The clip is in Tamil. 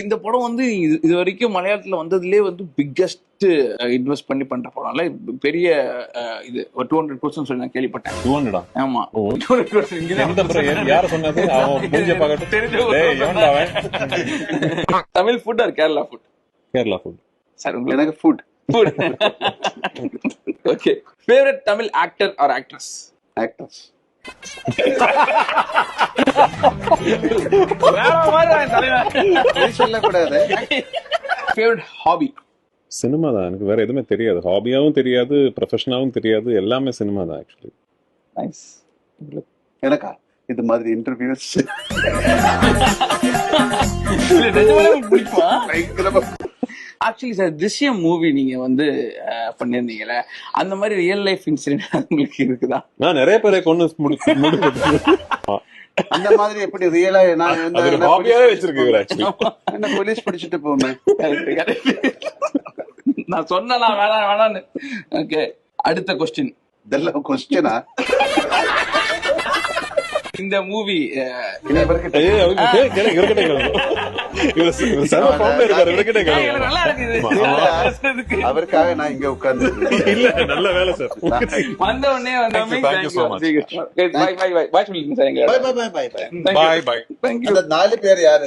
இந்த படம் வந்து இது வரைக்கும் மலையாளத்துல வந்ததுலயே வந்து பிக்கஸ்ட் இன்வெஸ்ட் பண்ணி பண்ற படம்ல பெரிய இது ஒரு 200% சொல்லி நான் கேள்விப்பட்டேன். 200 ஆமா, ஓ. 200% இங்கதான். யார சொன்னது? அவன் மூஞ்சிய பார்க்கட்டும். டேய், எவன்டா அவன்? Tamil food or Kerala food? Kerala food sir உங்களுக்கு எனக்கு food. Okay. Favourite Tamil actor or actress? Actors. சொல்லக்கூடாது. Favourite hobby? சினிமா தான். எனக்கு வேற எதுவுமே தெரியாது. ஹாபியாவும் தெரியாது, ப்ரொஃபஷனாவும் தெரியாது. எல்லாமே சினிமா தான் ஆக்சுவலி. நைஸ். எனக்கா இது மாதிரி இன்டர்வியூஸ் பிடிக்குமா? ஆக்சுவலி சார், திருஷ்யம் மூவி நீங்க வந்து பண்ணிருந்தீங்கல்ல, அந்த மாதிரி ரியல் லைஃப் இன்சிடென்ட் உங்களுக்கு இருக்குதா? நான் நிறைய பேரை கொண்டு அந்த மாதிரி எப்படி ரியலா ஹாபியாவே வச்சிருக்கீங்க. என்ன போலீஸ் பிடிச்சிட்டு போமே. நான் சொன்னா வேணான்னு. ஓகே, அடுத்த கொஸ்டின். இதெல்லாம் கொஸ்டினா? இந்த மூவி அவருக்காக நான் இங்க உட்கார்ந்து நல்ல வேலை சார். வந்த உடனே பாய் பாய் பாய். 4 பேர் யாரு?